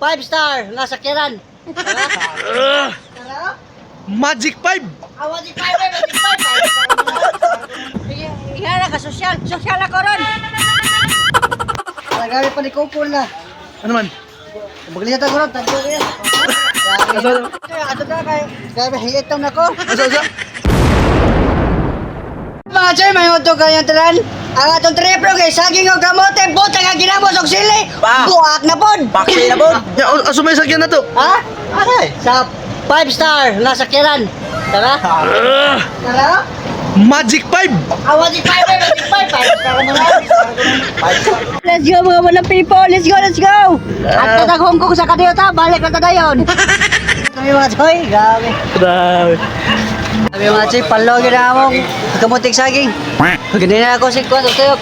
5-star, nasa Kiran. Magic 5! Magic 5, Magic 5. Hingala ka, sosyal. Sosyal ako ron. Nagami pa ni Kupol na. Ano man? Maglihat ako ron, tagpo kaya. Ato na kaya hiitong na ko. Asa? Mga choy, may uto kanyang talan. Ang atong triplo kay saging o kamote, buta nga ginamos og sili. Buak na pod. Bakit na po? Aso may sakyan na to? Ha? Aray. Sa 5-star, nasa Kiran. Tara? Tara? Magic 5! Magic 5, Magic 5. 5-star mo na. Let's go mga walang people. Let's go. At tatag Hong Kong sa kadiyota, balik na tadayon. Kami mga choy, grabe. Grabe. Sabi mga choy, palogin na among kamuting saging. Ganda na ako si Kwan, Tuyok.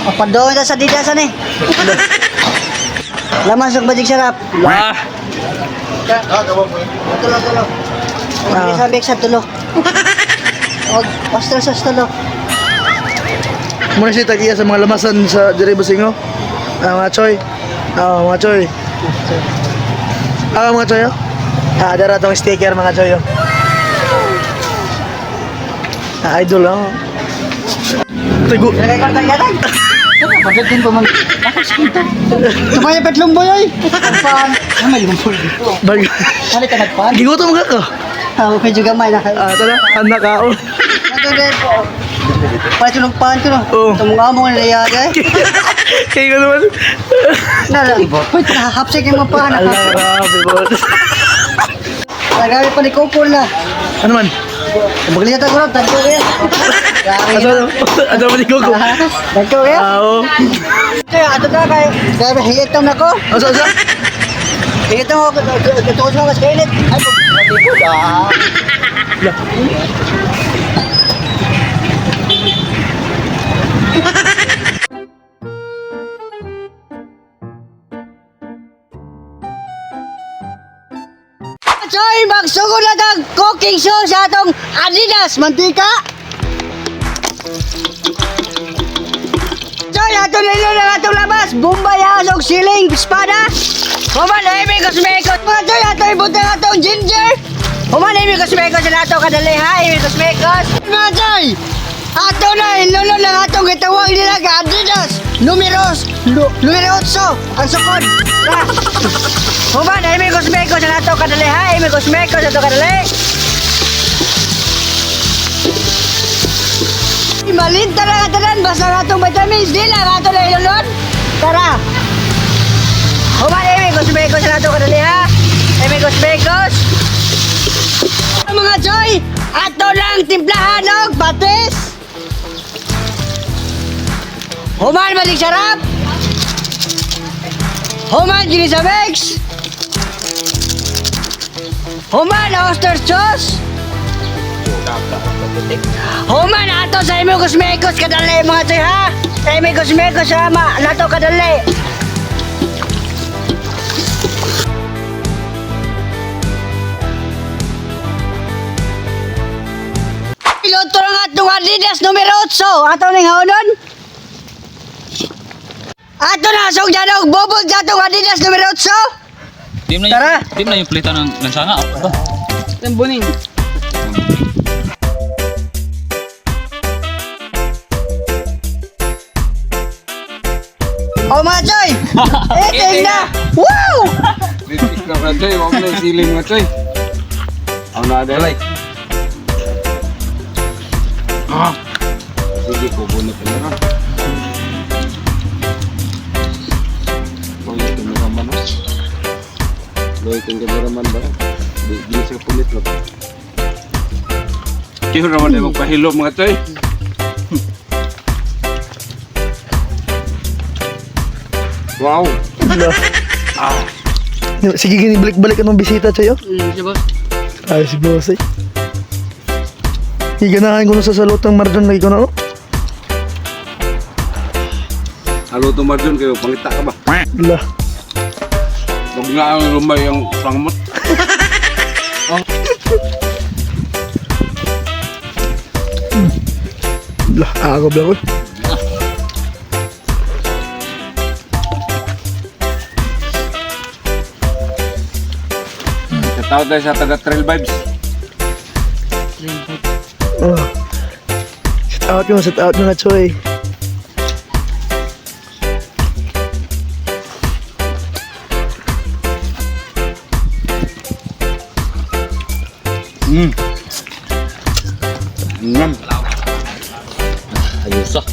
Papadong na sa didasan eh. Laman sa bajik sarap. Ah! Tulo. Hindi sabi sa tulo. Og, pastor sa tulo. Muna siya tagiya sa mga lamasan sa Jerry Busingo. Mga choy. Mga choy. Mga choy. Dara tong sticker mga choy. Idol lang. Tigo. Gatag. Pagdating pa man. Tumaya petlong boy ay. Pan. May lumpol dito. Bag. Ano ka nagpan? Gigutom ka to. Medyo gamay na kayo. Tara, anak ka. Ano din po? Pati nung pan ko no. Oo. Tumungamo na layagay. Kaya ka naman. Pwede hapsik yung mga pan. Allah, grabe boss. Nagami pa ni Kupol na. Ano man? Maglihat ako ron, tagpo kaya. Ano man ikuko? Tagpo kaya. Oo. Kaya ato na kaya hiitong na ko. Asa? Hiitong ako, ito ko sa mga skailit. Ay, pagkakipod ah. Choy, magsugod na tag cooking show sa atong Adidas mantika. Choy, ato nilo na atong labas. Bombay hasog siling espada. Human na kosmekos. Mga choy, ato ibutang atong ginger. Human na kosmekos na ato kadali ha. Kosmekos. Mga choy, ato na ilulo na atong gitawag nila ka Adidas. Numero 8 ang sukod. Human, ay may kosmekos na ito kadali ha, ay may kosmekos na ito kadali. Malinta na katanan, basta nga itong vitamins, di lang nga ito na ilulod. Tara. Human, ay may kosmekos na ito kadali ha, ay may kosmekos. Mga choy, ato lang timplahan og patis. Human, balik sarap. Human, gini sa mix. Human, oyster sauce. Human, ato sa imo kosmekos kadali mga choy ha. Sa imo kosmekos ha, nato kadali. Iluto lang atong Adidas numero 8. Ato ning haonon. Ato na, sog dyan og bubog sa atong Adidas numero 8. Tara. Di na yung palitan ng lansana. Yung buning. Oh mga choy! Eting na! Wow! Bibig ka ka, Choy. Huwag na yung siling nga, Choy. Ako na, Adelay. Sige, kubunot ka na. Huwag yung kameraman, ha? Huwag yung kameraman ba? Hindi siya pulit, lo. Kaya naman ay magpahilo, mga Choy. Wow! Sige, gini balik-balik ka ng bisita sa'yo. Si boss. Ay, si boss eh. Iganahan ko na sa salutang marjon lagi ko na, oh. Halo, tumadyon kayo. Pangita ka ba? Lah. Huwag nga ang lumay ang pangmot. Lah, agab lang ko. Shout out tayo sa taga Trail Vibes. Oh. Shout out nyo na, Choy. Ayos ah.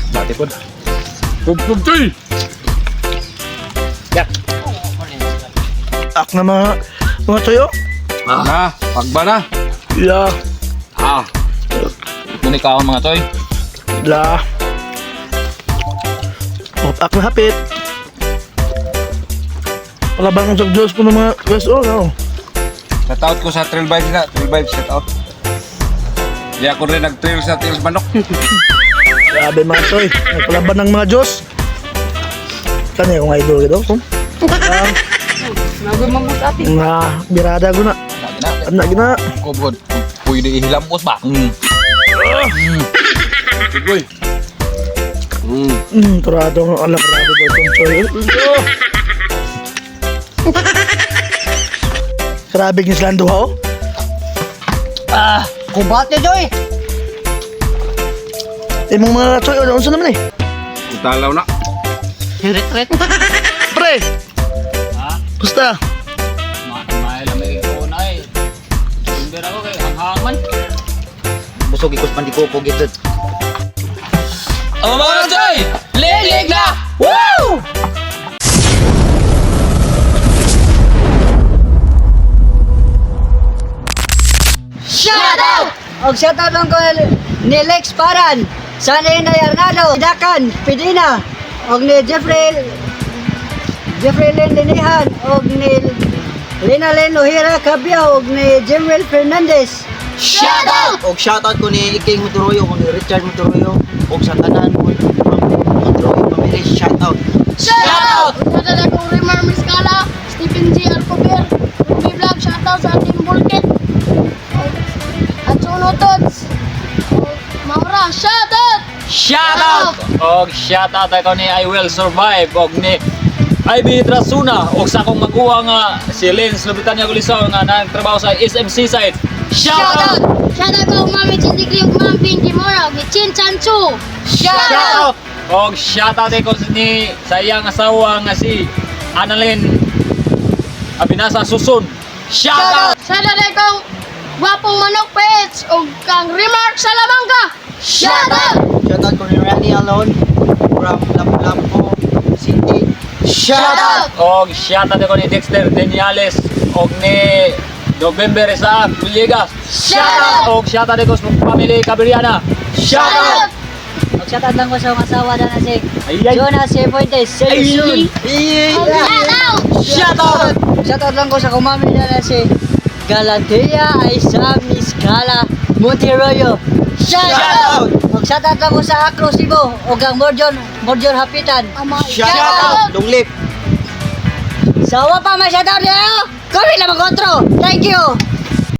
Dati po. Pugpugtoy! Yak! Ak na mga Choy, oh. Na, pagba na. Yeah. Ngunit ka mga toy. La. Oh, ak na hapit. Palabang sa Diyos po ng mga guys, oh, no. Shout out ko sa Trail Vibes na. Trail Vibes, shout out. Di ako rin nag-trail sa Trails Manok. Grabe mga Choy. Nagpalaban ng mga Diyos. Kanya yung idol gitu. Nga, birada ko na. Anak gina. Kubod. Pwede ihilamos ba? Sigoy. Turado ng alam. Grabe ba itong Choy. Grabe yung slando ha, oh. Kubate, Joy. Mong mga Choy, ano sa naman eh? Utalaw na. Pre! Basta? Mahal lang may una eh. Hindi ako kay hangman. Busog ikos pandiko ko gitu. Ang mga toy! Lilig na! Woo! Shout out! Og shout out lang ko ni Lex Paran, sa ni Inday Arnado, Dakan, Pidina, og ni Jeffrey Lendinihan, og ni Lina Len Ohira Cabia, og ni Jimwell Fernandez. Shout out! Og shoutout ko ni King Moturoyo, ko ni Richard Moturoyo, og sa tanan mo Moturoyo family, shoutout. Shout out! Shoutout ako Rimar Miskala, Stephen G. Alcover, Ruby Vlog, shoutout sa ating Bulkit. At Sunotods. Maura, shoutout! Shout out! Og shout out ako ni I Will Survive og ni IB Trasuna og sa akong maguha nga si Lens Lubitania Gulisaw nga nagtrabaho sa SMC site. Shout out! Shoutout ko Mami Chindigli ug Ma'am Pinky Mora ug Chin Chanchu. Shout out! Og shout out ko ni sa iyang asawa nga si Annalyn Abinasa Susun. Shout out! Shoutout ko Gwapong Manok Pets ug kang Remark Salamanga. Shoutout! Shoutout ko ni Rani Alon, from Lapu-Lapu City. Shoutout! Og shout out ko ni Dexter Deniales og ni November sa Villegas. Shout out! Og shout out ko sa pamilya Cabriana. Shout out! Og shout out lang ko sa asawa na si Ay, ay. Jonas C. Fuentes. See you soon. Shoutout! Shout out! Shout out lang ko sa kumami na si Galantea Aisa Miskala Monteroyo. Shout out! Og shout out lang ko sa Acro Cebu og ang Morjon Hapitan. Shoutout Lunglip. Sa wa pa ma shout out niyo. Kami lang mag-kontro. Thank you.